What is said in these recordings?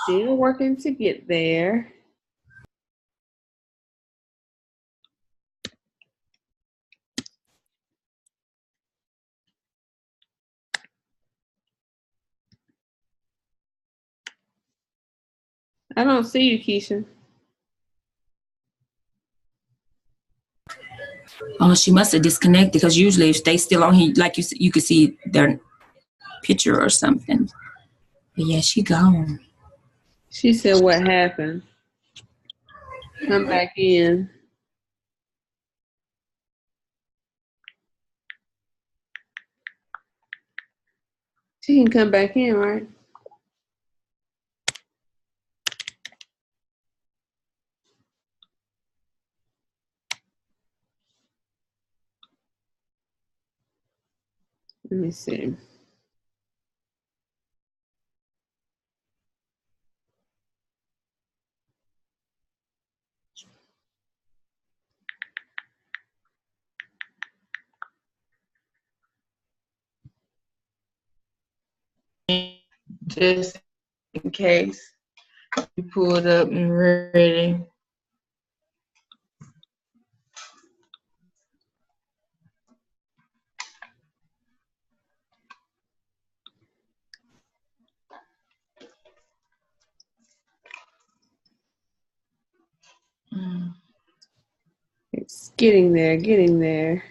Still working to get there. I don't see you, Keisha. Oh, she must have disconnected, because usually if they still on here, like you could see their picture or something. But yeah, she gone. She said, what happened? Come back in. She can come back in, right? Let me see. Just in case you pulled up and ready. It's getting there, getting there.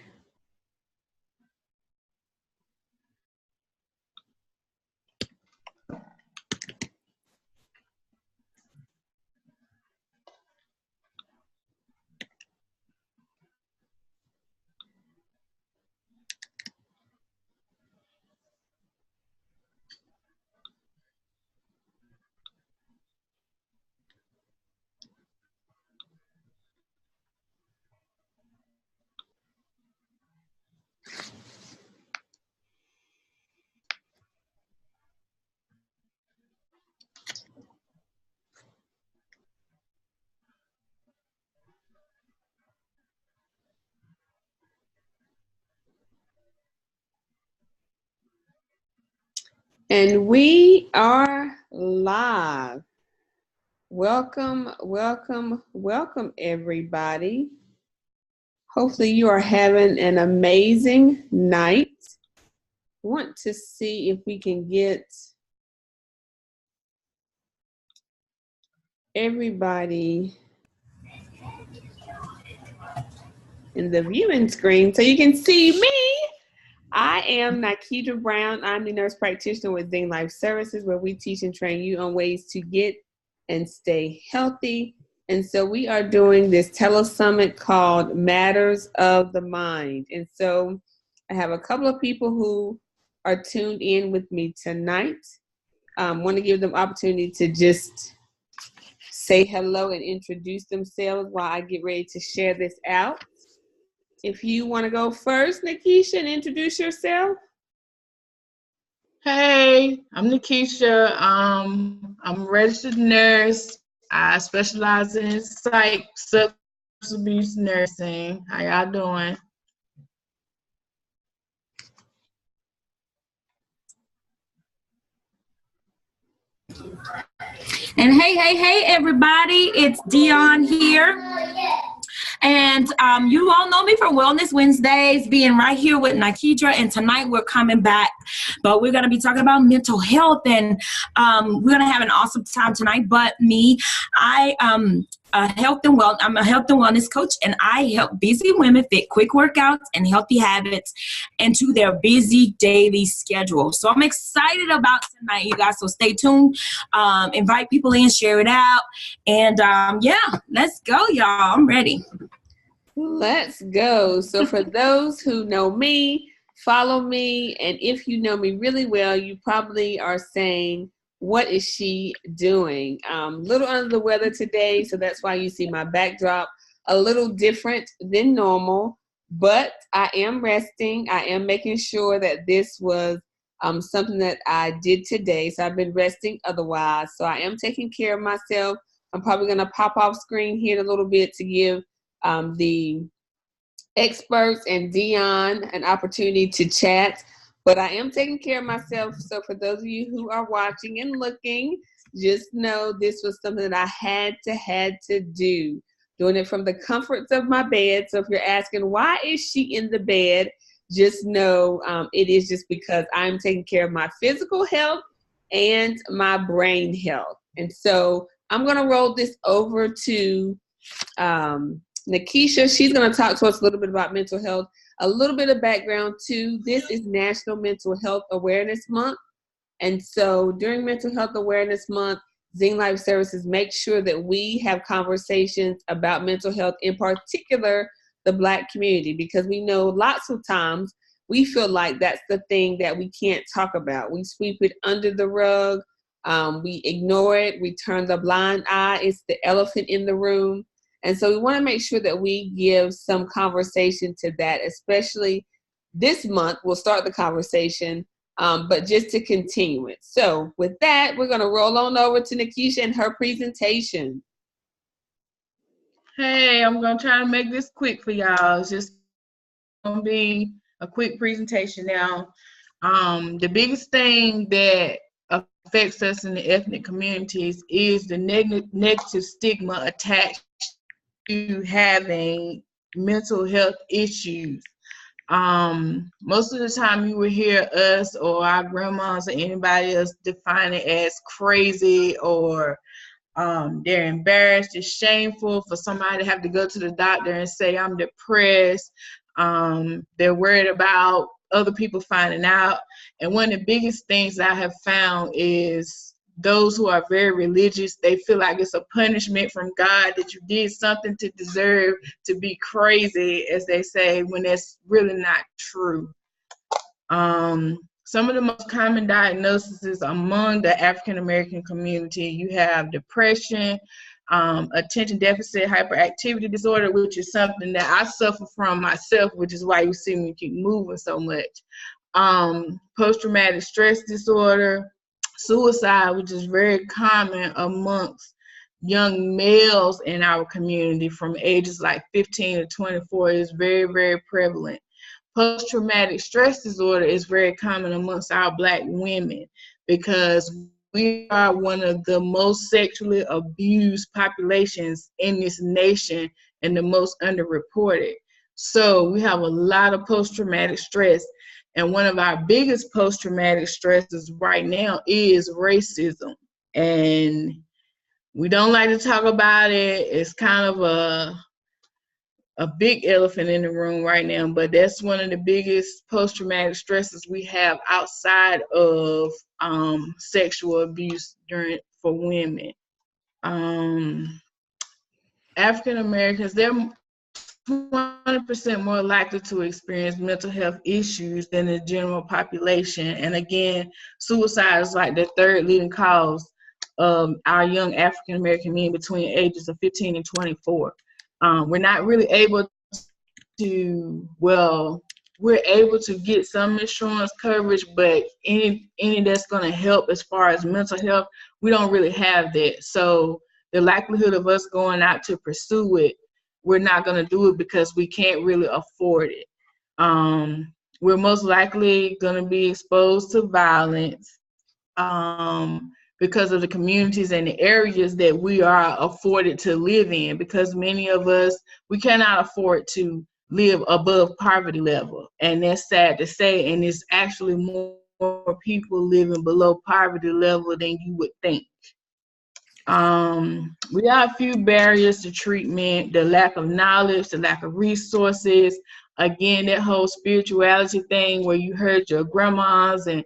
And we are live. Welcome, welcome, welcome, everybody. Hopefully you are having an amazing night. Want to see if we can get everybody in the viewing screen so you can see me. I am Nikisha Brown. I'm the nurse practitioner with Zing Life Services, where we teach and train you on ways to get and stay healthy. And so we are doing this telesummit called Matters of the Mind. And so I have a couple of people who are tuned in with me tonight. Want to give them opportunity to just say hello and introduce themselves while I get ready to share this out. If you want to go first, Nikisha, and introduce yourself. Hey, I'm Nikisha. I'm a registered nurse. I specialize in psych substance abuse nursing. How y'all doing? And hey, everybody, it's Dionne here. And you all know me from Wellness Wednesdays, being right here with Nikisha. And tonight we're coming back, but we're going to be talking about mental health. And we're going to have an awesome time tonight. But me, I'm a health and wellness coach, and I help busy women fit quick workouts and healthy habits into their busy daily schedule. So I'm excited about tonight, you guys. So stay tuned. Invite people in, share it out. And yeah, let's go, y'all. I'm ready. Let's go. So for those who know me, follow me. And if you know me really well, you probably are saying, what is she doing? Little under the weather today, so that's why you see my backdrop a little different than normal. But I am resting. I am making sure that this was something that I did today. So I've been resting otherwise. So I am taking care of myself. I'm probably going to pop off screen here in a little bit to give the experts and Dionne an opportunity to chat. But I am taking care of myself. So for those of you who are watching and looking, just know this was something that I had to do. Doing it from the comforts of my bed. So if you're asking, why is she in the bed? Just know it is just because I'm taking care of my physical health and my brain health. And so I'm going to roll this over to Nikisha. She's going to talk to us a little bit about mental health, a little bit of background too. This is National Mental Health Awareness Month. And so during Mental Health Awareness Month, Zing Life Services makes sure that we have conversations about mental health, in particular the Black community, because we know lots of times we feel like that's the thing that we can't talk about. We sweep it under the rug. We ignore it. We turn the blind eye. It's the elephant in the room. And so we want to make sure that we give some conversation to that, especially this month. We'll start the conversation, but just to continue it. So with that, we're going to roll on over to Nikisha and her presentation. Hey, I'm going to try to make this quick for y'all. It's just going to be a quick presentation now. The biggest thing that affects us in the ethnic communities is the negative stigma attached to having mental health issues. Most of the time you will hear us or our grandmas or anybody else define it as crazy, or they're embarrassed. It's shameful for somebody to have to go to the doctor and say, I'm depressed. They're worried about other people finding out. And one of the biggest things I have found is those who are very religious, they feel like it's a punishment from God that you did something to deserve to be crazy, as they say, when that's really not true. Some of the most common diagnoses among the African American community, you have depression, attention deficit hyperactivity disorder, which is something that I suffer from myself, which is why you see me keep moving so much. Post-traumatic stress disorder, suicide, which is very common amongst young males in our community from ages like 15 to 24 is very, very prevalent. Post-traumatic stress disorder is very common amongst our Black women because we are one of the most sexually abused populations in this nation and the most underreported. So we have a lot of post-traumatic stress. And one of our biggest post-traumatic stresses right now is racism. And we don't like to talk about it. It's kind of a big elephant in the room right now, but that's one of the biggest post-traumatic stresses we have outside of sexual abuse for women. African Americans, they're 100% more likely to experience mental health issues than the general population. And again, suicide is like the third leading cause of our young African American men between ages of 15 and 24. We're not really able to, we're able to get some insurance coverage, but any that's going to help as far as mental health, we don't really have that. So the likelihood of us going out to pursue it, we're not going to do it because we can't really afford it. We're most likely going to be exposed to violence because of the communities and the areas that we are afforded to live in, because many of us, we cannot afford to live above poverty level. And that's sad to say, and it's actually more people living below poverty level than you would think. We have a few barriers to treatment: the lack of knowledge, the lack of resources. Again, that whole spirituality thing where you heard your grandmas and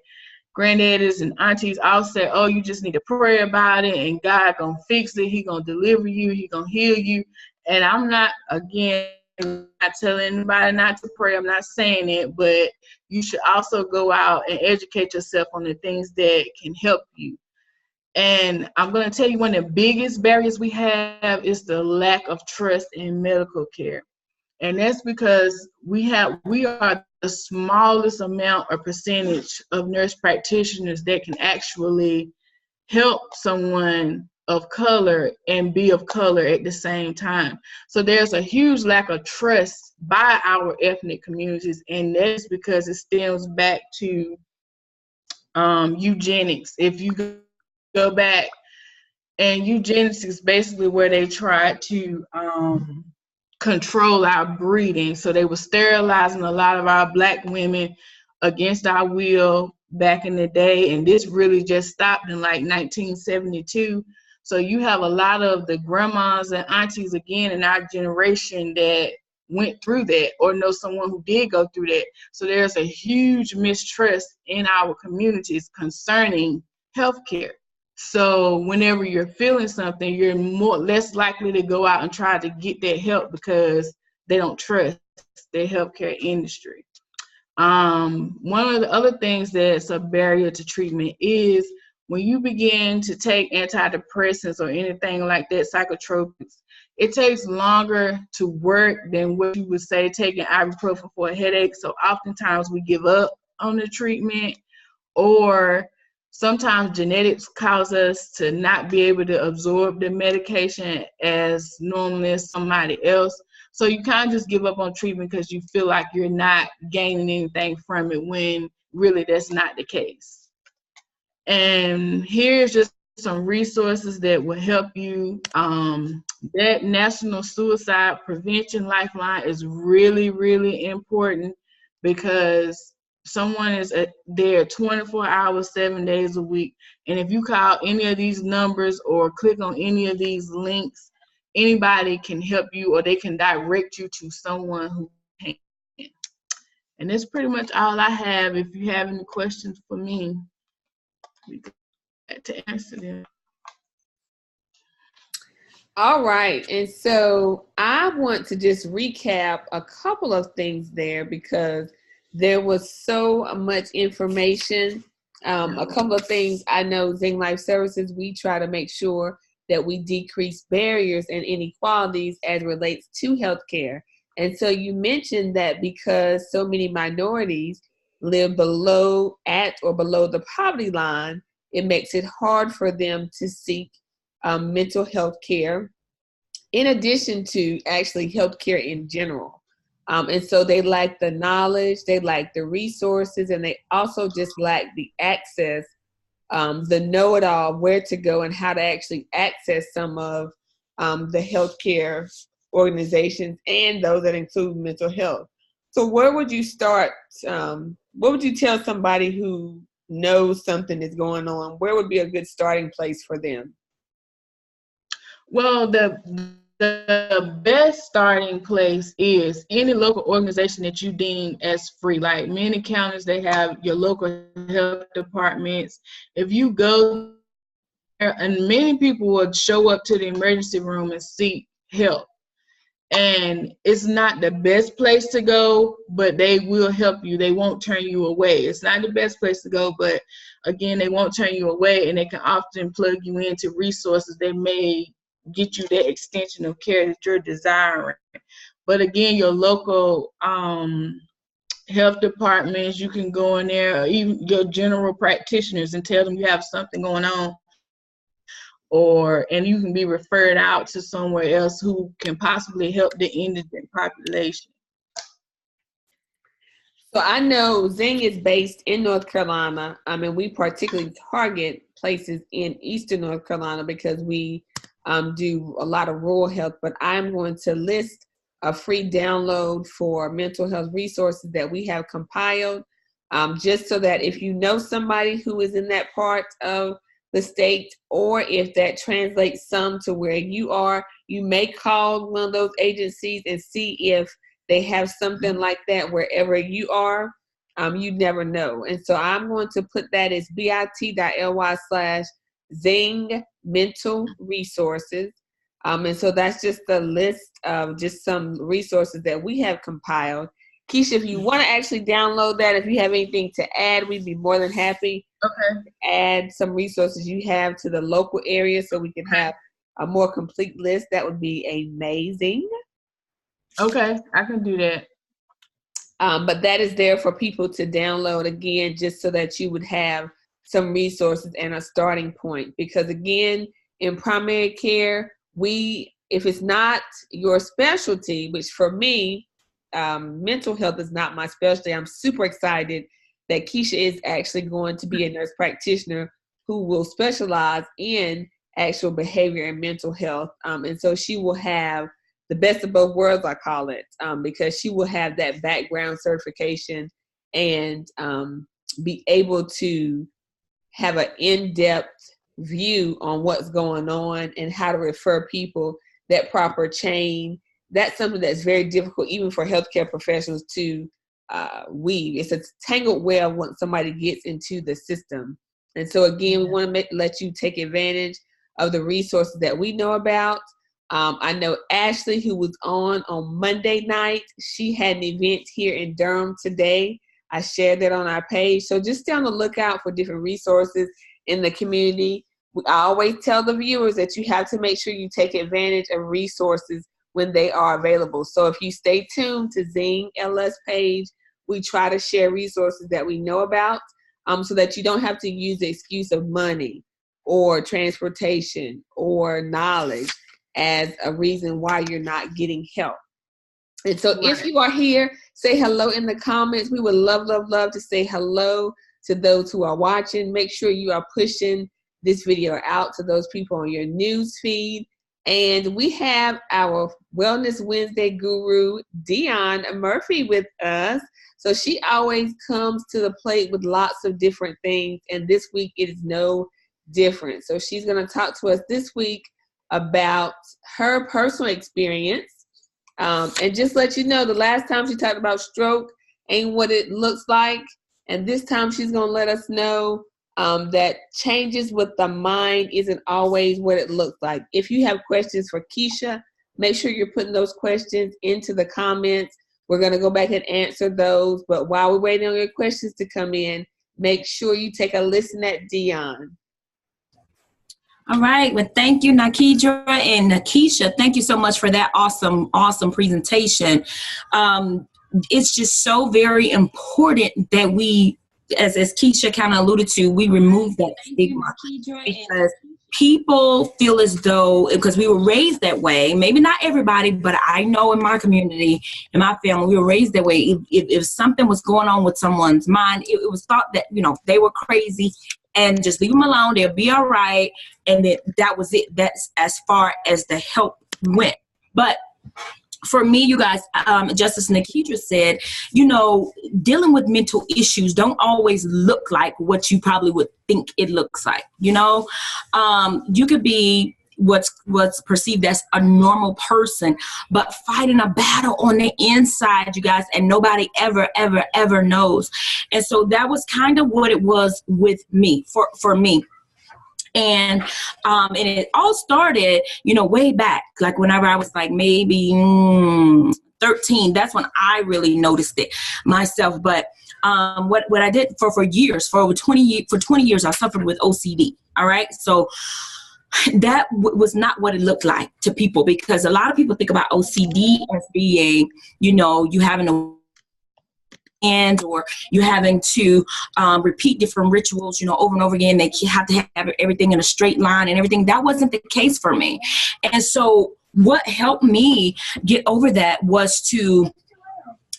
granddaddies and aunties all say, oh, you just need to pray about it and God gonna fix it. He gonna deliver you. He gonna heal you. And I'm not, again, not telling anybody not to pray. I'm not saying it, but you should also go out and educate yourself on the things that can help you. And I'm going to tell you, one of the biggest barriers we have is the lack of trust in medical care. And that's because we are the smallest amount or percentage of nurse practitioners that can actually help someone of color and be of color at the same time. So there's a huge lack of trust by our ethnic communities, and that's because it stems back to eugenics. If you go back, and eugenics is basically where they tried to control our breeding. So they were sterilizing a lot of our Black women against our will back in the day, and this really just stopped in like 1972. So you have a lot of the grandmas and aunties again in our generation that went through that or know someone who did go through that. So there's a huge mistrust in our communities concerning healthcare. So whenever you're feeling something, you're less likely to go out and try to get that help because they don't trust the healthcare industry. One of the other things that's a barrier to treatment is when you begin to take antidepressants or anything like that, psychotropics, it takes longer to work than what you would say taking ibuprofen for a headache. So oftentimes we give up on the treatment, or sometimes genetics cause us to not be able to absorb the medication as normally as somebody else. So you kind of just give up on treatment because you feel like you're not gaining anything from it, when really that's not the case. And here's just some resources that will help you. That National Suicide Prevention Lifeline is really, really important, because someone is there 24 hours, 7 days a week. And if you call any of these numbers or click on any of these links, anybody can help you, or they can direct you to someone who can. And that's pretty much all I have. If you have any questions for me, we got to answer them. All right. And so I want to just recap a couple of things there, because there was so much information. A couple of things I know, Zing Life Services, we try to make sure that we decrease barriers and inequalities as relates to healthcare. And so you mentioned that because so many minorities live below, at, or below the poverty line, it makes it hard for them to seek mental health care, in addition to actually healthcare in general. And so they lack the knowledge, they lack the resources, and they also just lack the access, the know-it-all, where to go and how to actually access some of the healthcare organizations and those that include mental health. So where would you start? What would you tell somebody who knows something is going on? Where would be a good starting place for them? Well, the best starting place is any local organization that you deem as free. Like many counties, they have your local health departments. If you go there, and many people will show up to the emergency room and seek help. And it's not the best place to go, but they will help you. They won't turn you away. It's not the best place to go, but again, they won't turn you away, and they can often plug you into resources that may get you that extension of care that you're desiring. But again, your local health departments, you can go in there, or even your general practitioners, and tell them you have something going on, and you can be referred out to somewhere else who can possibly help the indigent population. So I know Zing is based in North Carolina. I mean, we particularly target places in Eastern North Carolina because we do a lot of rural health, but I'm going to list a free download for mental health resources that we have compiled, just so that if you know somebody who is in that part of the state, or if that translates some to where you are, you may call one of those agencies and see if they have something like that wherever you are. You never know. And so I'm going to put that as bit.ly/Zing Mental Resources. And so that's just a list of just some resources that we have compiled. Keisha, if you want to actually download that, if you have anything to add, we'd be more than happy to add some resources you have to the local area so we can have a more complete list. That would be amazing. Okay, I can do that. But that is there for people to download, again, just so that you would have some resources and a starting point. Because again, in primary care, if it's not your specialty, which for me, mental health is not my specialty, I'm super excited that Keisha is actually going to be a nurse practitioner who will specialize in actual behavior and mental health. And so she will have the best of both worlds, I call it, because she will have that background certification and be able to have an in-depth view on what's going on and how to refer people, that proper chain. That's something that's very difficult even for healthcare professionals to weave. It's a tangled web once somebody gets into the system. And so again, we want to let you take advantage of the resources that we know about. I know Ashley, who was on Monday night, she had an event here in Durham today. I shared that on our page. So just stay on the lookout for different resources in the community. I always tell the viewers that you have to make sure you take advantage of resources when they are available. So if you stay tuned to Zing LS page, we try to share resources that we know about so that you don't have to use the excuse of money or transportation or knowledge as a reason why you're not getting help. And so if you are here, say hello in the comments. We would love, love, love to say hello to those who are watching. Make sure you are pushing this video out to those people on your news feed. And we have our Wellness Wednesday guru, Dionne Murphy, with us. So she always comes to the plate with lots of different things. And this week it is no different. So she's going to talk to us this week about her personal experience. And just let you know, the last time she talked about stroke ain't what it looks like. And this time she's going to let us know that changes with the mind isn't always what it looks like. If you have questions for Keisha, make sure you're putting those questions into the comments. We're going to go back and answer those. But while we're waiting on your questions to come in, make sure you take a listen at Dionne. All right. Well, thank you, Nikisha and Nikisha. Thank you so much for that awesome, awesome presentation. It's just so very important that we, as Keisha kind of alluded to, we remove that stigma, because people feel as though, because we were raised that way, maybe not everybody, but I know in my community, in my family, we were raised that way. If something was going on with someone's mind, it was thought that, they were crazy and just leave them alone. They'll be all right. And that was it. That's as far as the help went. But for me, you guys, just as Nikisha said, dealing with mental issues don't always look like what you probably would think it looks like. You could be what's perceived as a normal person, but fighting a battle on the inside, you guys, and nobody ever knows. And so that was kind of what it was with me, for me. And it all started, way back, like whenever I was like maybe 13. That's when I really noticed it myself. But what I did for years, for over 20 years, I suffered with OCD. All right. So that was not what it looked like to people, because a lot of people think about OCD as being, you having a or you're having to repeat different rituals, over and over again. They have to have everything in a straight line and everything. That wasn't the case for me. And so what helped me get over that was to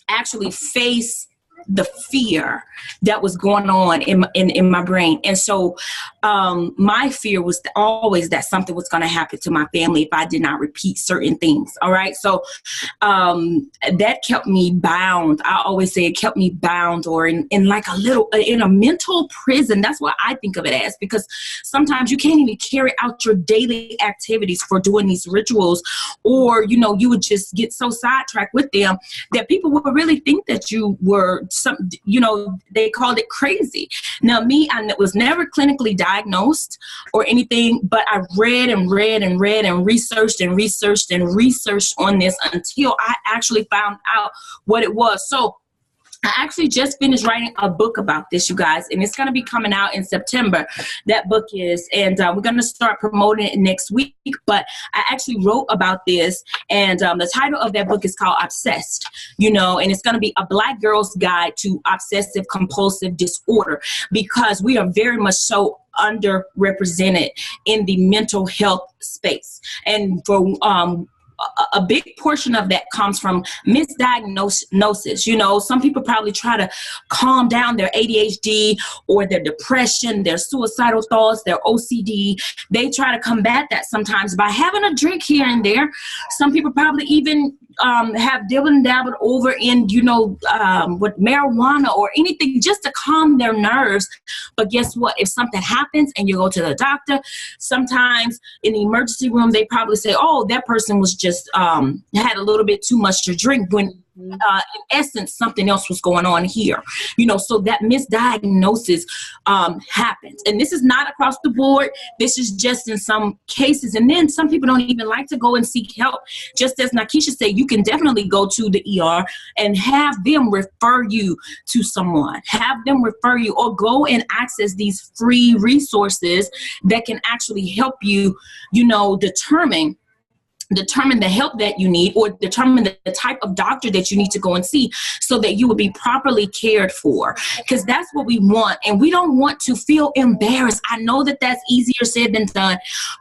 actually face the fear that was going on in my brain. And so my fear was always that something was going to happen to my family if I did not repeat certain things. All right. So that kept me bound. I always say it kept me bound, or in a mental prison. That's what I think of it as, because sometimes you can't even carry out your daily activities for doing these rituals, or, you would just get so sidetracked with them that people would really think that you were they called it crazy. Now, me, I was never clinically diagnosed or anything, but I read and researched on this until I actually found out what it was. So I actually just finished writing a book about this, you guys, and it's going to be coming out in September. That book is, and we're going to start promoting it next week. But I actually wrote about this, and the title of that book is called Obsessed, you know, and it's going to be a Black girl's guide to obsessive compulsive disorder, because we are very much so underrepresented in the mental health space. And for a big portion of that comes from misdiagnosis. You know, some people probably try to calm down their ADHD or their depression, their suicidal thoughts, their OCD. They try to combat that sometimes by having a drink here and there. Some people probably even have dabbled over in, you know, with marijuana or anything just to calm their nerves. But guess what? If something happens and you go to the doctor, sometimes in the emergency room, they probably say, oh, that person was just had a little bit too much to drink, when in essence, something else was going on here, you know. So that misdiagnosis happens. And this is not across the board. This is just in some cases. And then some people don't even like to go and seek help. Just as Nikisha said, you can definitely go to the ER and have them refer you to someone. Have them refer you, or go and access these free resources that can actually help you, you know, determine the help that you need, or determine the type of doctor that you need to go and see, so that you will be properly cared for, because that's what we want. And we don't want to feel embarrassed. I know that that's easier said than done,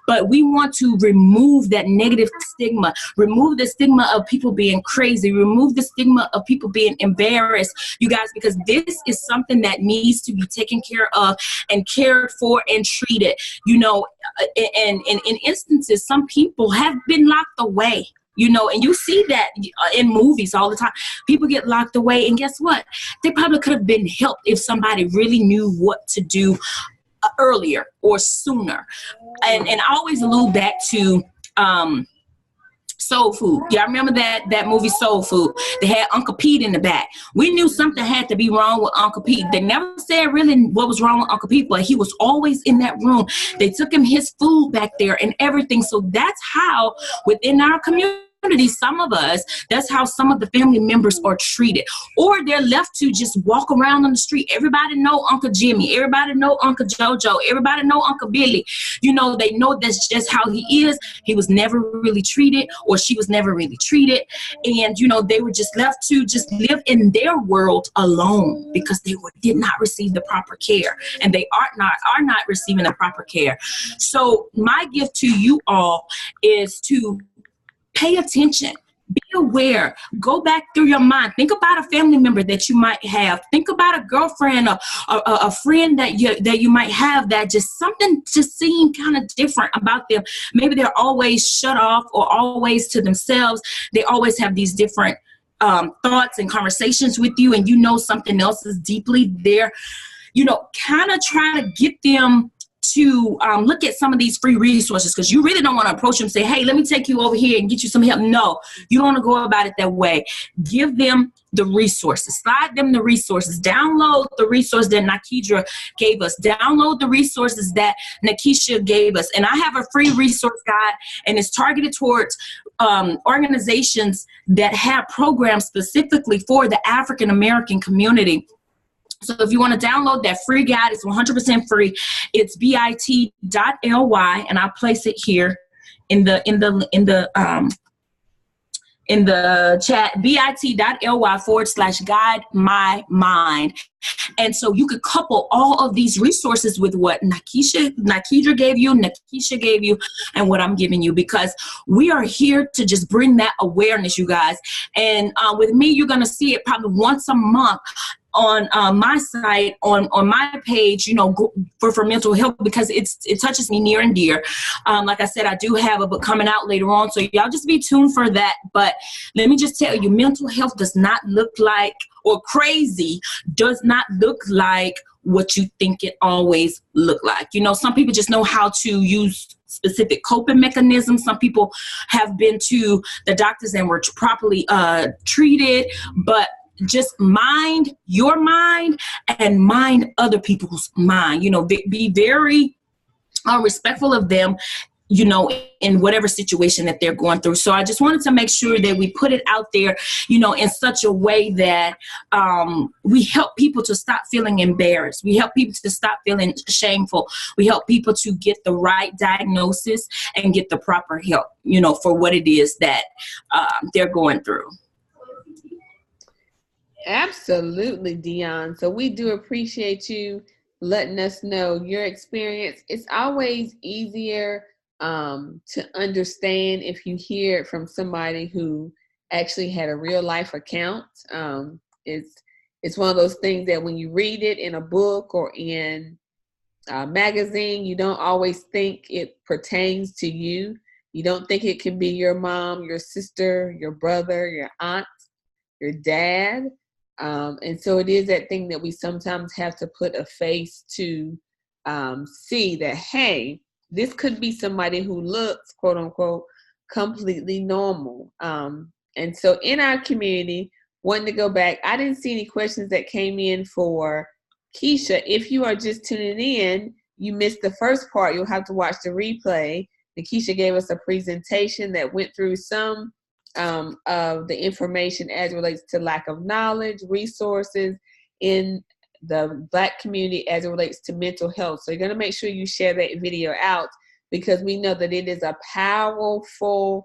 but we want to remove that negative stigma, remove the stigma of people being crazy, remove the stigma of people being embarrassed, you guys, because this is something that needs to be taken care of and cared for and treated, you know. And in instances, some people have been locked away, you know, and you see that in movies all the time. People get locked away, and guess what? They probably could have been helped if somebody really knew what to do earlier or sooner. And I always allude back to Soul Food. Y'all remember that movie Soul Food? They had Uncle Pete in the back. We knew something had to be wrong with Uncle Pete. They never said really what was wrong with Uncle Pete, but he was always in that room. They took him his food back there and everything. So that's how within our community, some of us, that's how some of the family members are treated, or they're left to just walk around on the street. Everybody know Uncle Jimmy, everybody know Uncle Jojo, everybody know Uncle Billy. You know, they know that's just how he is. He was never really treated, or she was never really treated, and you know, they were just left to just live in their world alone, because they did not receive the proper care, and they are not receiving the proper care. So my gift to you all is to pay attention, be aware, go back through your mind. Think about a family member that you might have. Think about a girlfriend or a friend that you might have that just something just seemed kind of different about them. Maybe they're always shut off or always to themselves. They always have these different thoughts and conversations with you, and you know something else is deeply there. You know, kind of try to get them to look at some of these free resources, because you really don't want to approach them and say, hey, let me take you over here and get you some help. No, you don't want to go about it that way. Give them the resources. Slide them the resources. Download the resource that Nikisha gave us. Download the resources that Nikisha gave us. And I have a free resource guide, and it's targeted towards organizations that have programs specifically for the African American community. So if you want to download that free guide, it's 100% free. It's bit.ly, and I'll place it here in the chat, bit.ly/guide my mind. And so you could couple all of these resources with what Nikisha gave you, Nikisha gave you, and what I'm giving you, because we are here to just bring that awareness, you guys. And with me, you're going to see it probably once a month on my site, on my page, you know, for mental health, because it touches me near and dear. Like I said, I do have a book coming out later on, so y'all just be tuned for that. But let me just tell you, mental health does not look like, or crazy does not look like what you think it always look like. You know, some people just know how to use specific coping mechanisms. Some people have been to the doctors and were properly treated, but just mind your mind and mind other people's mind. You know, be very respectful of them. you know, in whatever situation that they're going through. So I just wanted to make sure that we put it out there, you know, in such a way that we help people to stop feeling embarrassed. We help people to stop feeling shameful. We help people to get the right diagnosis and get the proper help, you know, for what it is that they're going through. Absolutely, Dionne. So we do appreciate you letting us know your experience. It's always easier to understand if you hear it from somebody who actually had a real life account. It's one of those things that when you read it in a book or in a magazine, you don't always think it pertains to you. You don't think it can be your mom, your sister, your brother, your aunt, your dad. And so it is that thing that we sometimes have to put a face to see that, hey, this could be somebody who looks, quote unquote, completely normal. And so in our community, wanting to go back, I didn't see any questions that came in for Keisha. If you are just tuning in, you missed the first part. You'll have to watch the replay. Nikisha gave us a presentation that went through some of the information as it relates to lack of knowledge, resources in the Black community as it relates to mental health. So you're going to make sure you share that video out, because we know that it is a powerful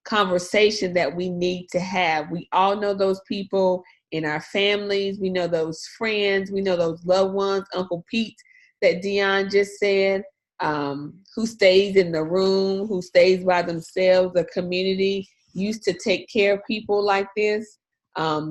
conversation that we need to have. We all know those people in our families. We know those friends. We know those loved ones, Uncle Pete that Dionne just said, who stays in the room, who stays by themselves. The community used to take care of people like this.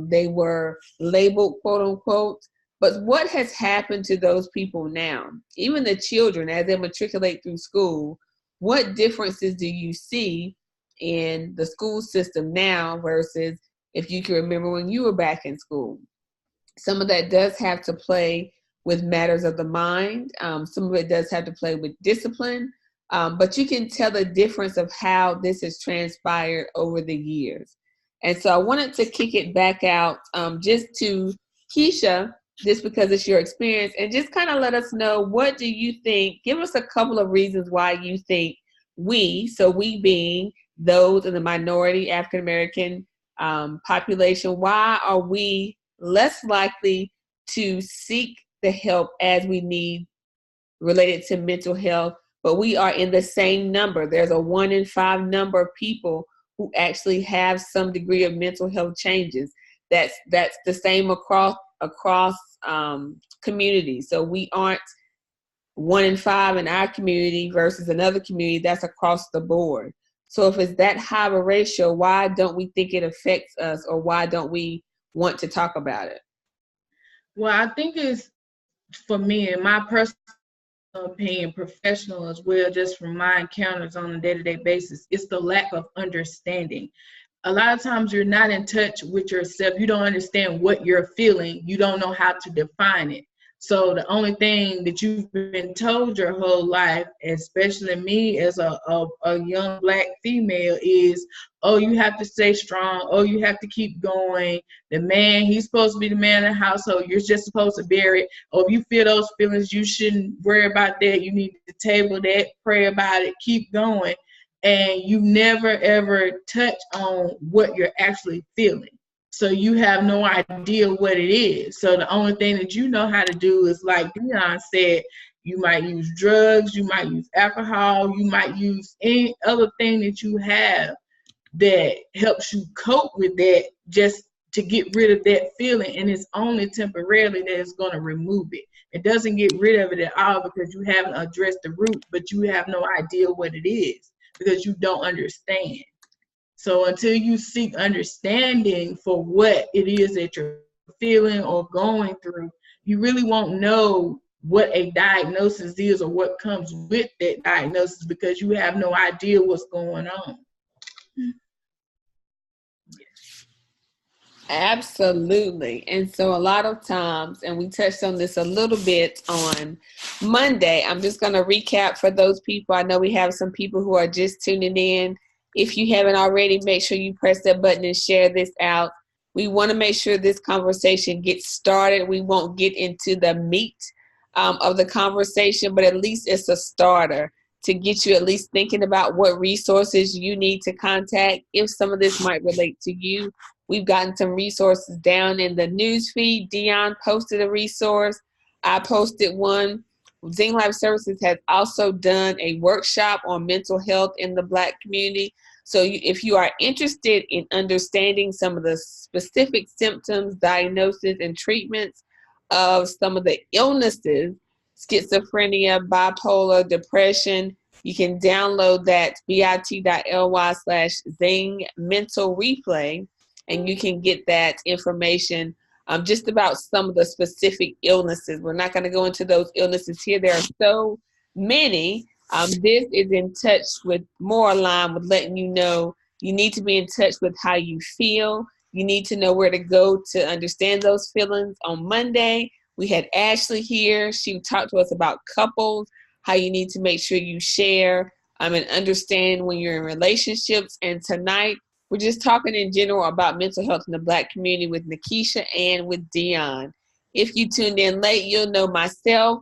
They were labeled, quote unquote. But what has happened to those people now? Even the children, as they matriculate through school, what differences do you see in the school system now versus if you can remember when you were back in school? Some of that does have to play with matters of the mind. Some of it does have to play with discipline. But you can tell the difference of how this has transpired over the years. And so I wanted to kick it back out just to Keisha, just because it's your experience, and just kind of let us know, what do you think? Give us a couple of reasons why you think we being those in the minority African-American population, why are we less likely to seek the help as we need related to mental health, but we are in the same number? There's a 1 in 5 number of people who actually have some degree of mental health changes. That's the same across communities. So we aren't 1 in 5 in our community versus another community. That's across the board. So if it's that high of a ratio, why don't we think it affects us, or why don't we want to talk about it? Well, I think it's, for me, in my personal opinion, professional as well, just from my encounters on a day-to-day basis, it's the lack of understanding. A lot of times you're not in touch with yourself. You don't understand what you're feeling. You don't know how to define it. So the only thing that you've been told your whole life, especially me as a young Black female, is, oh, you have to stay strong. Oh, you have to keep going. The man, he's supposed to be the man of the household. You're just supposed to bear it. Or if you feel those feelings, you shouldn't worry about that. You need to table that, pray about it, keep going. And you never, ever touch on what you're actually feeling. So you have no idea what it is. So the only thing that you know how to do is, like Dionne said, you might use drugs, you might use alcohol, you might use any other thing that you have that helps you cope with that, just to get rid of that feeling. And it's only temporarily that it's going to remove it. It doesn't get rid of it at all, because you haven't addressed the root, but you have no idea what it is because you don't understand. So until you seek understanding for what it is that you're feeling or going through, you really won't know what a diagnosis is or what comes with that diagnosis, because you have no idea what's going on. Absolutely. And so a lot of times, and we touched on this a little bit on Monday, I'm just going to recap for those people. I know we have some people who are just tuning in. If you haven't already, make sure you press that button and share this out. We want to make sure this conversation gets started. We won't get into the meat of the conversation, but at least it's a starter to get you at least thinking about what resources you need to contact if some of this might relate to you. We've gotten some resources down in the news feed. Dionne posted a resource. I posted one. Zing Life Services has also done a workshop on mental health in the Black community. So if you are interested in understanding some of the specific symptoms, diagnosis, and treatments of some of the illnesses, schizophrenia, bipolar, depression, you can download that bit.ly/Zing Mental Replay, and you can get that information just about some of the specific illnesses. We're not going to go into those illnesses here. There are so many. This is in touch with, more aligned with letting you know you need to be in touch with how you feel. You need to know where to go to understand those feelings. On Monday, we had Ashley here. She talked to us about couples, how you need to make sure you share and understand when you're in relationships. And tonight, we're just talking in general about mental health in the Black community with Nikisha and with Dionne. If you tuned in late, you'll know myself.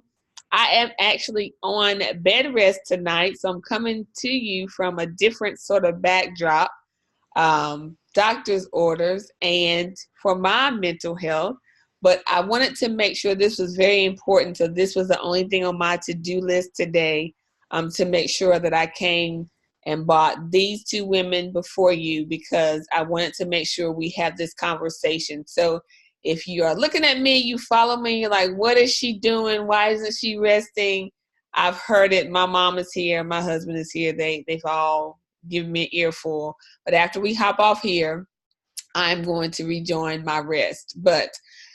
I am actually on bed rest tonight, so I'm coming to you from a different sort of backdrop, doctor's orders, and for my mental health. But I wanted to make sure this was very important, so this was the only thing on my to-do list today, to make sure that I came and brought these two women before you, because I wanted to make sure we have this conversation. So if you are looking at me, you follow me, you're like, what is she doing? Why isn't she resting? I've heard it. My mom is here. My husband is here. They've all given me an earful. But after we hop off here, I'm going to rejoin my rest. But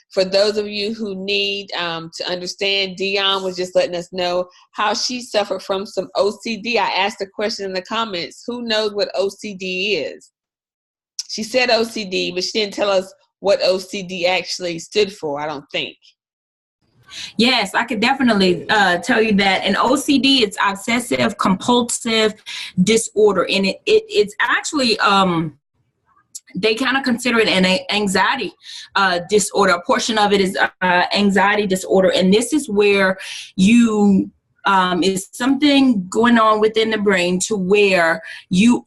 for those of you who need to understand, Dionne was just letting us know how she suffered from some OCD. I asked a question in the comments, who knows what OCD is? She said OCD, but she didn't tell us what OCD actually stood for, I don't think. Yes, I could definitely tell you that. And OCD is obsessive compulsive disorder. And it's actually, they kind of consider it an anxiety disorder. A portion of it is anxiety disorder. And this is where you is something going on within the brain to where you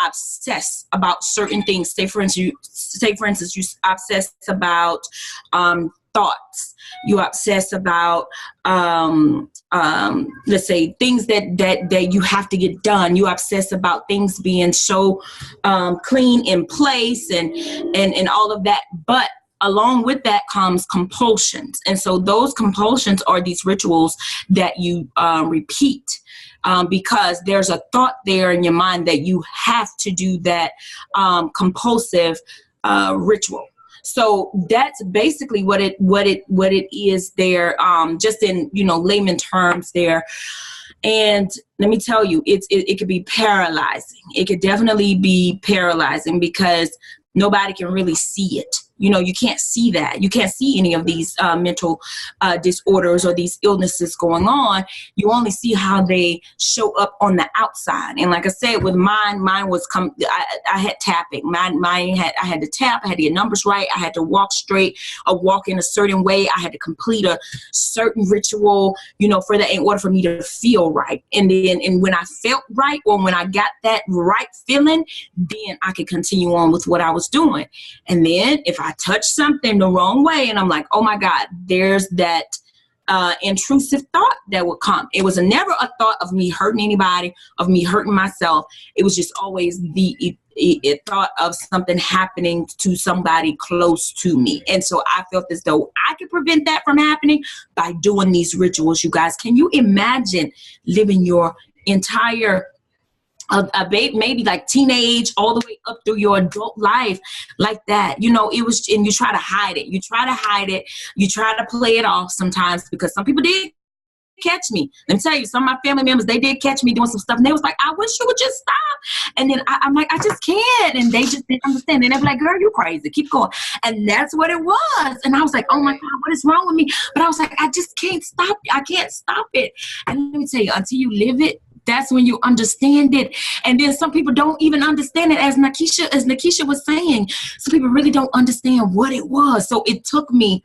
obsess about certain things. Say for instance, you obsess about thoughts. You obsess about let's say things that you have to get done. You obsess about things being so clean in place and all of that. But along with that comes compulsions. And so those compulsions are these rituals that you repeat because there's a thought there in your mind that you have to do that compulsive ritual. So that's basically what it is there, just in, layman terms there. And let me tell you, it could be paralyzing. It could definitely be paralyzing because nobody can really see it. You can't see that. You can't see any of these mental disorders or these illnesses going on. You only see how they show up on the outside. And like I said, with mine was I had tapping. I had to tap. I had to get numbers right. I had to walk straight or walk in a certain way. I had to complete a certain ritual, for that in order for me to feel right. And when I felt right, or when I got that right feeling, then I could continue on with what I was doing. And then if I touch something the wrong way and I'm like, oh my God, there's that intrusive thought that would come. It was never a thought of me hurting anybody, of me hurting myself. It was just always the thought of something happening to somebody close to me. And so I felt as though I could prevent that from happening by doing these rituals. You guys, can you imagine living your entire maybe like teenage all the way up through your adult life like that? It was, and you try to hide it. You try to play it off sometimes, because some people did catch me. Let me tell you, some of my family members, they did catch me doing some stuff, and they was like, I wish you would just stop. And then I'm like, I just can't. And they just didn't understand. And they'd be like, girl, you crazy, keep going. And that's what it was. And I was like, oh my God, what is wrong with me? But I was like, I just can't stop. I can't stop it. And let me tell you, until you live it, that's when you understand it. And then some people don't even understand it. As Nikisha was saying, some people really don't understand what it was. So it took me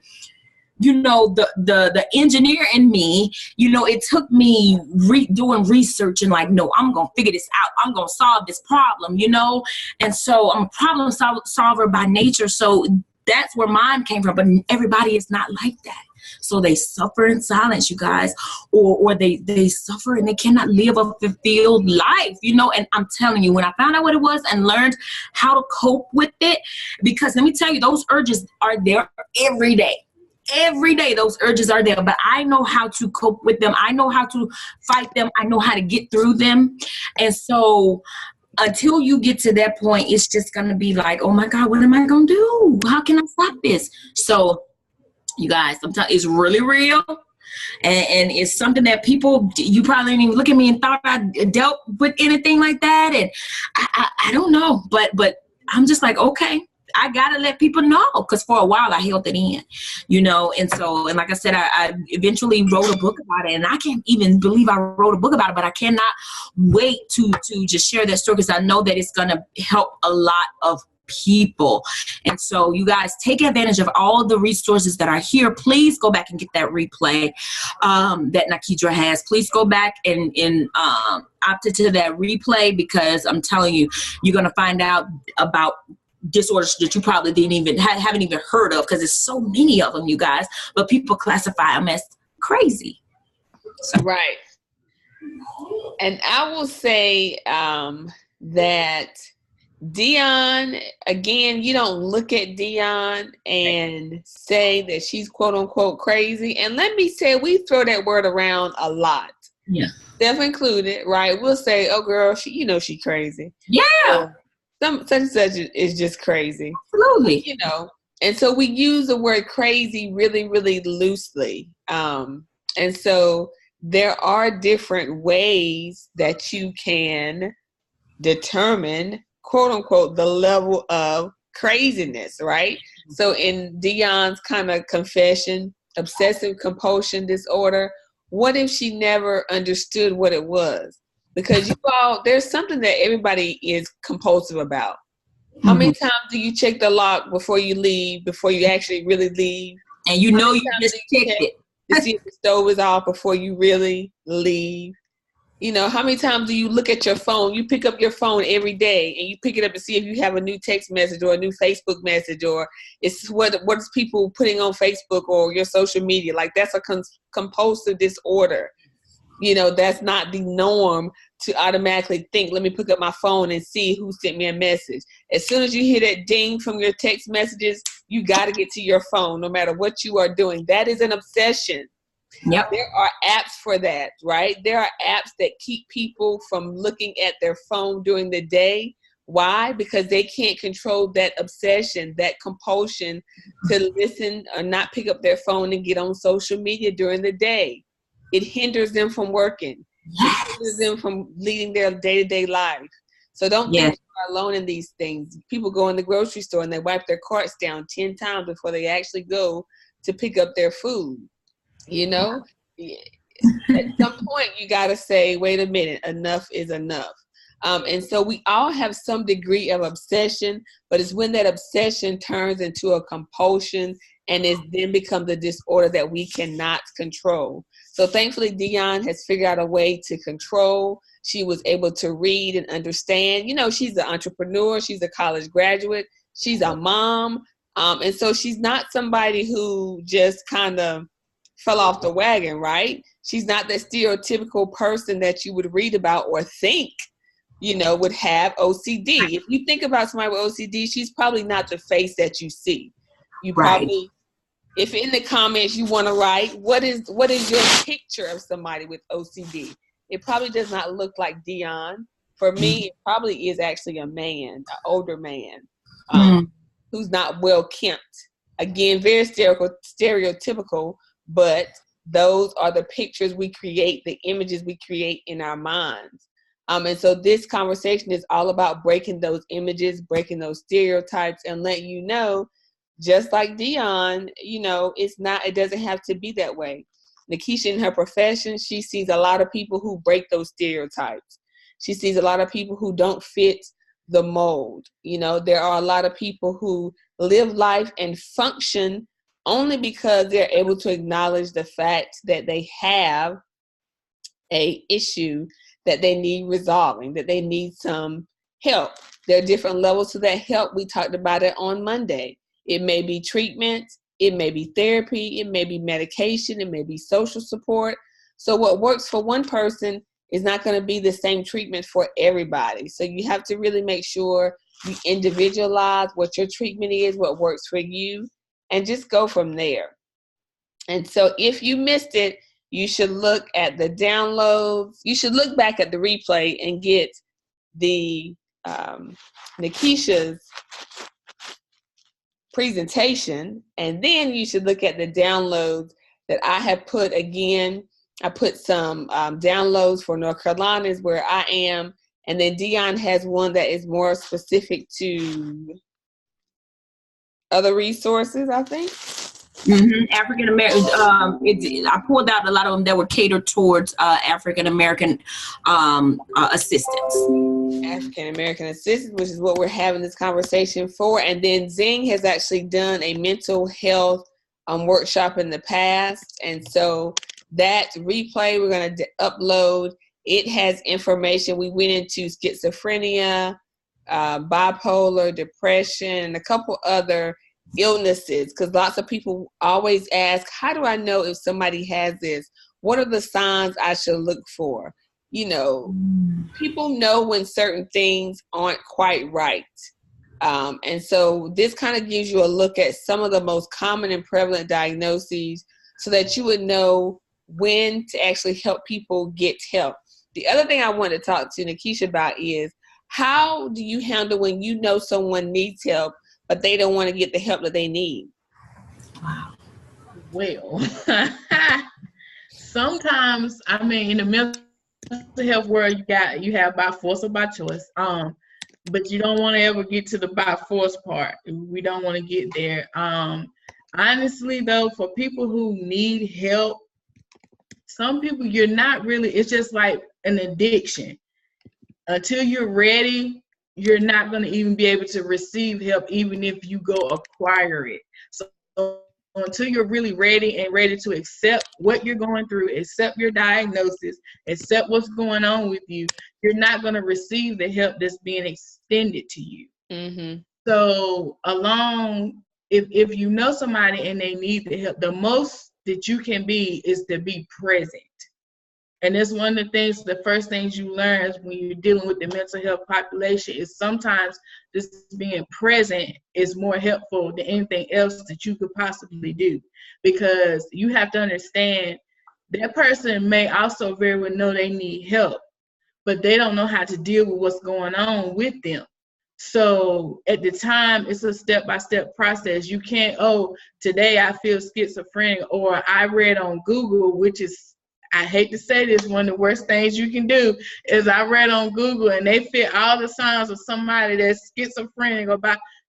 the engineer in me, it took me doing research and like, no, I'm going to figure this out. I'm going to solve this problem, And so I'm a problem solver by nature. So that's where mine came from. But everybody is not like that. So they suffer in silence, you guys, or they suffer and they cannot live a fulfilled life, And I'm telling you, when I found out what it was and learned how to cope with it, because let me tell you, those urges are there every day. Every day those urges are there, but I know how to cope with them. I know how to fight them. I know how to get through them. And so until you get to that point, it's just going to be like, oh my God, what am I going to do? How can I stop this? So you guys, sometimes it's really real. And it's something that people, you probably didn't even look at me and thought I dealt with anything like that. And I don't know, but I'm just like, okay, I got to let people know, because for a while I held it in, and like I said, I eventually wrote a book about it, and I can't even believe I wrote a book about it, but I cannot wait to just share that story, because I know that it's going to help a lot of people. And so you guys take advantage of all the resources that are here. Please go back and get that replay that Nikisha has. Please go back and opt into that replay, because I'm telling you, you're going to find out about disorders that you probably haven't even heard of, because there's so many of them, you guys, but people classify them as crazy. So. Right. And I will say that Dionne, again, you don't look at Dionne and say that she's quote unquote crazy. And let me say, we throw that word around a lot. Yeah. Self included, right? We'll say, oh girl, she crazy. Yeah. Such and such is just crazy. Absolutely. And so we use the word crazy really, really loosely. And so there are different ways that you can determine, quote unquote, the level of craziness, right? So in Dionne's kind of confession, obsessive compulsion disorder, what if she never understood what it was? Because there's something that everybody is compulsive about. How many times do you check the lock before you leave, before you actually really leave? And you just checked it to see if the stove is off before you really leave. How many times do you look at your phone? You pick up your phone every day and you pick it up to see if you have a new text message or a new Facebook message, or it's what is people putting on Facebook or your social media. Like, that's a compulsive disorder. That's not the norm to automatically think, let me pick up my phone and see who sent me a message. As soon as you hear that ding from your text messages, you got to get to your phone no matter what you are doing. That is an obsession. Yep. There are apps for that, right? There are apps that keep people from looking at their phone during the day. Why? Because they can't control that obsession, that compulsion to listen or not pick up their phone and get on social media during the day. It hinders them from working. Yes. It hinders them from leading their day-to-day life. So don't think you're alone in these things. People go in the grocery store and they wipe their carts down 10 times before they actually go to pick up their food. At some point, you got to say, wait a minute, enough is enough. And so we all have some degree of obsession, but it's when that obsession turns into a compulsion and it then becomes a disorder that we cannot control. So thankfully, Dionne has figured out a way to control. She was able to read and understand. She's an entrepreneur. She's a college graduate. She's a mom. And so she's not somebody who just kind of fell off the wagon, right? She's not that stereotypical person that you would read about or think, would have OCD. If you think about somebody with OCD, she's probably not the face that you see. You probably, if in the comments you want to write, what is your picture of somebody with OCD? It probably does not look like Dionne. For me, it probably is actually a man, an older man, who's not well kempt. Again, very stereotypical, but those are the pictures we create, the images we create in our minds. And so this conversation is all about breaking those images, breaking those stereotypes, and letting you know, just like Dionne, it doesn't have to be that way. Nikisha, in her profession, she sees a lot of people who break those stereotypes. She sees a lot of people who don't fit the mold. There are a lot of people who live life and function only because they're able to acknowledge the fact that they have a issue that they need resolving, that they need some help. There are different levels to that help. We talked about it on Monday. It may be treatment, it may be therapy, it may be medication, it may be social support. So what works for one person is not going to be the same treatment for everybody. So you have to really make sure you individualize what your treatment is, what works for you, and just go from there. And so if you missed it, you should look at the downloads. You should look back at the replay and get the Nikisha's presentation. And then you should look at the downloads that I have put. Again, I put some downloads for North Carolina is where I am. And then Dionne has one that is more specific to other resources, I think. African American. I pulled out a lot of them that were catered towards African American assistants. African American assistants, which is what we're having this conversation for. And then Zing has actually done a mental health workshop in the past, and so that replay we're going to upload. It has information. We went into schizophrenia, bipolar, depression, and a couple other illnesses, because lots of people always ask, how do I know if somebody has this? What are the signs I should look for? You know, people know when certain things aren't quite right. And so this kind of gives you a look at some of the most common and prevalent diagnoses so that you would know when to actually help people get help. The other thing I want to talk to Nikisha about is, how do you handle when you know someone needs help but they don't want to get the help that they need? Wow. Well, sometimes, I mean, in the mental health world, you have by force or by choice. But you don't want to ever get to the by force part. We don't want to get there. Honestly, though, for people who need help, some people, you're not really, it's just like an addiction. Until you're ready, you're not going to even be able to receive help, even if you go acquire it. So until you're really ready and ready to accept what you're going through, accept your diagnosis, accept what's going on with you, you're not going to receive the help that's being extended to you. Mm-hmm. So if you know somebody and they need the help, the most that you can be is to be present. And that's one of the things, the first things you learn is when you're dealing with the mental health population is sometimes just being present is more helpful than anything else that you could possibly do. Because you have to understand that person may also very well know they need help, but they don't know how to deal with what's going on with them. So at the time, it's a step-by-step process. You can't, today I feel schizophrenic, or I read on Google, which is, I hate to say this, one of the worst things you can do is I read on Google and they fit all the signs of somebody that's schizophrenic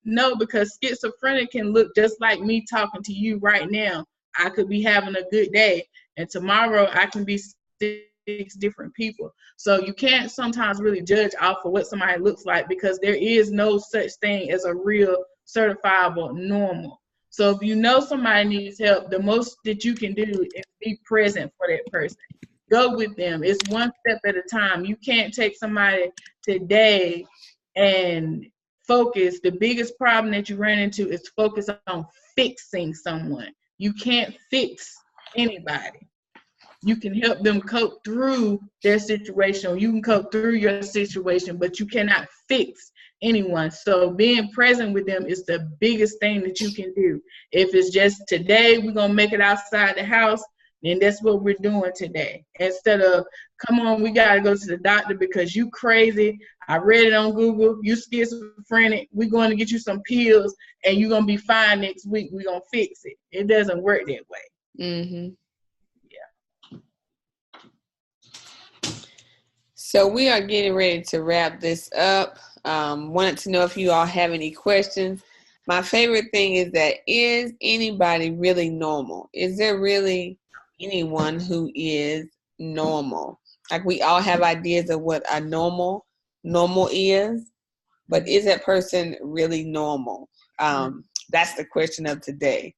no, because schizophrenic can look just like me talking to you right now. I could be having a good day and tomorrow I can be 6 different people. So you can't sometimes really judge off of what somebody looks like, because there is no such thing as a real certifiable normal. So if you know somebody needs help, the most that you can do is be present for that person. Go with them. It's one step at a time. You can't take somebody today and focus. The biggest problem that you run into is focus on fixing someone. You can't fix anybody. You can help them cope through their situation. You can cope through your situation, but you cannot fix anyone. So being present with them is the biggest thing that you can do. If it's just today, we're going to make it outside the house, then that's what we're doing today. Instead of, come on, we got to go to the doctor because you crazy. I read it on Google. You schizophrenic. We're going to get you some pills and you're going to be fine next week. We're going to fix it. It doesn't work that way. Mm-hmm. So we are getting ready to wrap this up. Wanted to know if you all have any questions. My favorite thing is that, is anybody really normal? Is there really anyone who is normal? Like, we all have ideas of what a normal is, but is that person really normal? That's the question of today.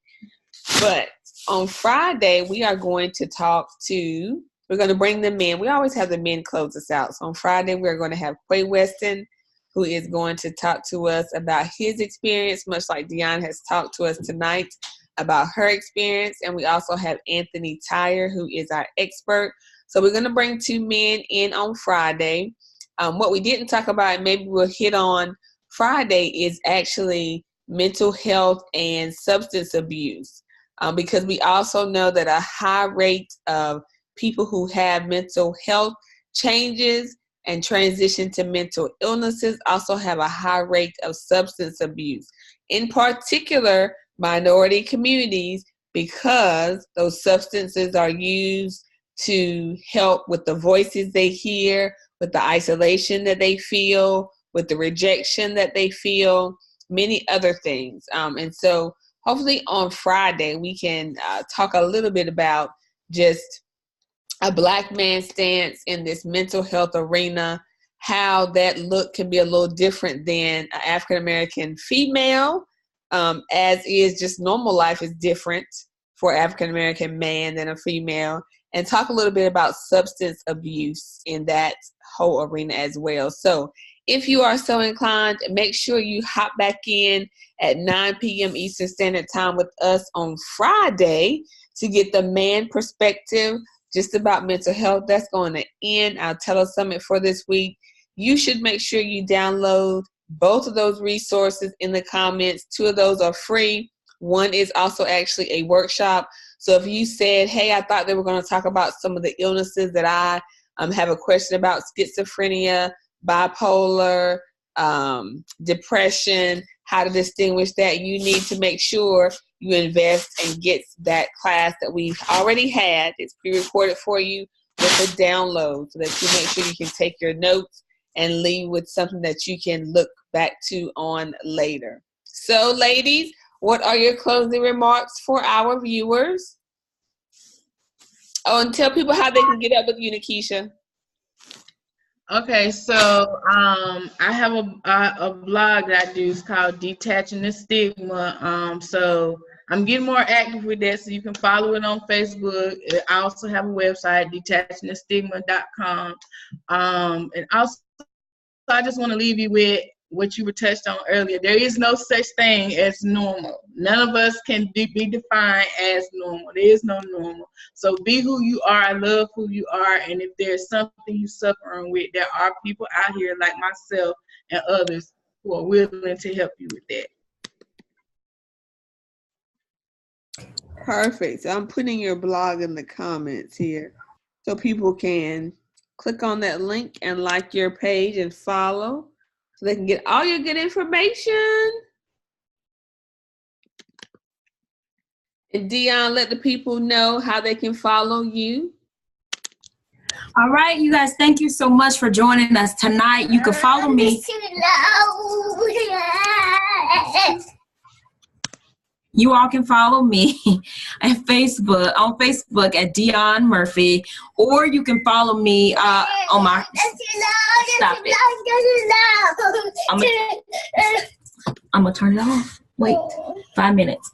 But on Friday, we are going to we're going to bring the men. We always have the men close us out. So on Friday, we're going to have Quay Weston, who is going to talk to us about his experience, much like Dionne has talked to us tonight about her experience. And we also have Anthony Tyre, who is our expert. So we're going to bring 2 men in on Friday. What we didn't talk about, and maybe we'll hit on Friday, is actually mental health and substance abuse. Because we also know that a high rate of people who have mental health changes and transition to mental illnesses also have a high rate of substance abuse, in particular minority communities, because those substances are used to help with the voices they hear, with the isolation that they feel, with the rejection that they feel, many other things. And so hopefully on Friday, we can talk a little bit about just a Black man's stance in this mental health arena, how that look can be a little different than an African-American female, as is just normal life is different for African-American man than a female, and talk a little bit about substance abuse in that whole arena as well. So if you are so inclined, make sure you hop back in at 9 p.m. Eastern Standard Time with us on Friday to get the man perspective just about mental health. That's going to end our Telesummit for this week. You should make sure you download both of those resources in the comments. 2 of those are free. One is also actually a workshop. So if you said, hey, I thought they were going to talk about some of the illnesses that I have a question about, schizophrenia, bipolar, depression, how to distinguish that, you need to make sure you invest and get that class that we've already had. It's pre-recorded for you with a download so that you make sure you can take your notes and leave with something that you can look back to on later. So, ladies, what are your closing remarks for our viewers? Oh, and tell people how they can get up with you, Nikisha. Okay, so I have a blog that I do. It's called Detaching the Stigma. So I'm getting more active with that, so you can follow it on Facebook. I also have a website, detachingthestigma.com. And also, I just want to leave you with what you were touched on earlier. There is no such thing as normal. None of us can be defined as normal. There is no normal. So be who you are. I love who you are. And if there's something you're suffering with, there are people out here like myself and others who are willing to help you with that. Perfect. So I'm putting your blog in the comments here so people can click on that link and like your page and follow, so they can get all your good information. And Dionne, let the people know how they can follow you. All right, you guys, thank you so much for joining us tonight. You can follow me. You all can follow me on Facebook at Dionne Murphy, or you can follow me on my. Stop it. I'm gonna turn it off. Wait, 5 minutes.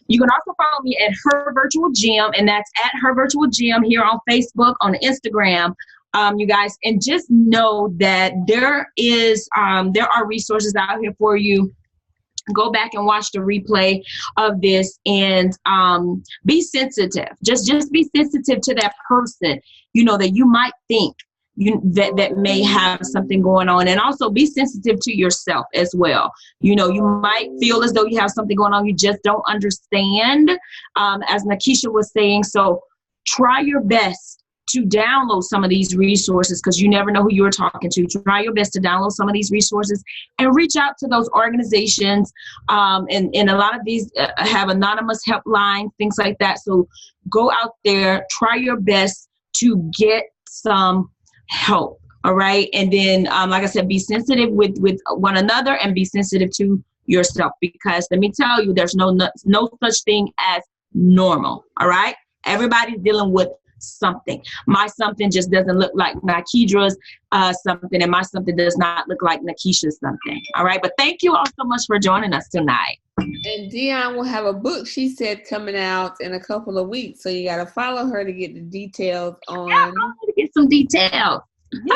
You can also follow me at Her Virtual Gym, and that's at Her Virtual Gym here on Facebook, on Instagram. You guys, and just know that there are resources out here for you. Go back and watch the replay of this, and be sensitive. Just be sensitive to that person, that you might think that may have something going on, and also be sensitive to yourself as well. You might feel as though you have something going on, you just don't understand, as Nikisha was saying. So try your best to download some of these resources, because you never know who you're talking to. Try your best to download some of these resources and reach out to those organizations. And a lot of these have anonymous helplines, things like that. So go out there, try your best to get some help. All right. And then, like I said, be sensitive with one another, and be sensitive to yourself, because let me tell you, there's no such thing as normal. All right. Everybody's dealing with something. My something just doesn't look like Nikidra's something, and my something does not look like Nikisha's something. All right. But thank you all so much for joining us tonight. And Dionne will have a book, she said, coming out in a couple of weeks. So you got to follow her to get the details on. Yeah, I'm going to get some details. Yeah.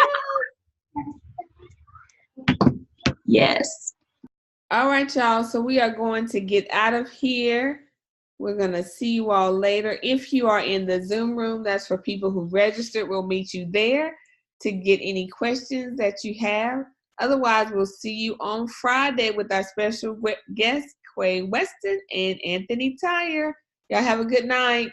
Yes. All right, y'all. So we are going to get out of here. We're going to see you all later. If you are in the Zoom room, that's for people who registered. We'll meet you there to get any questions that you have. Otherwise, we'll see you on Friday with our special guests, Quay Weston and Anthony Tyre. Y'all have a good night.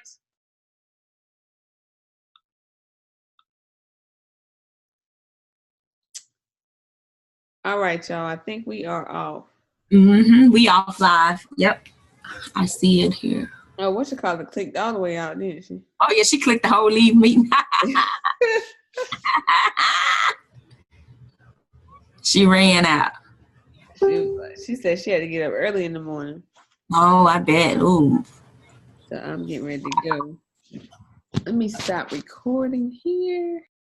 All right, y'all. I think we are off. We off live. Yep. I see it here. Oh, what you call it? Clicked all the way out, didn't she? Oh, yeah. She clicked the whole leave meeting. She ran out. She said she had to get up early in the morning. Oh, I bet. Ooh. So I'm getting ready to go. Let me stop recording here.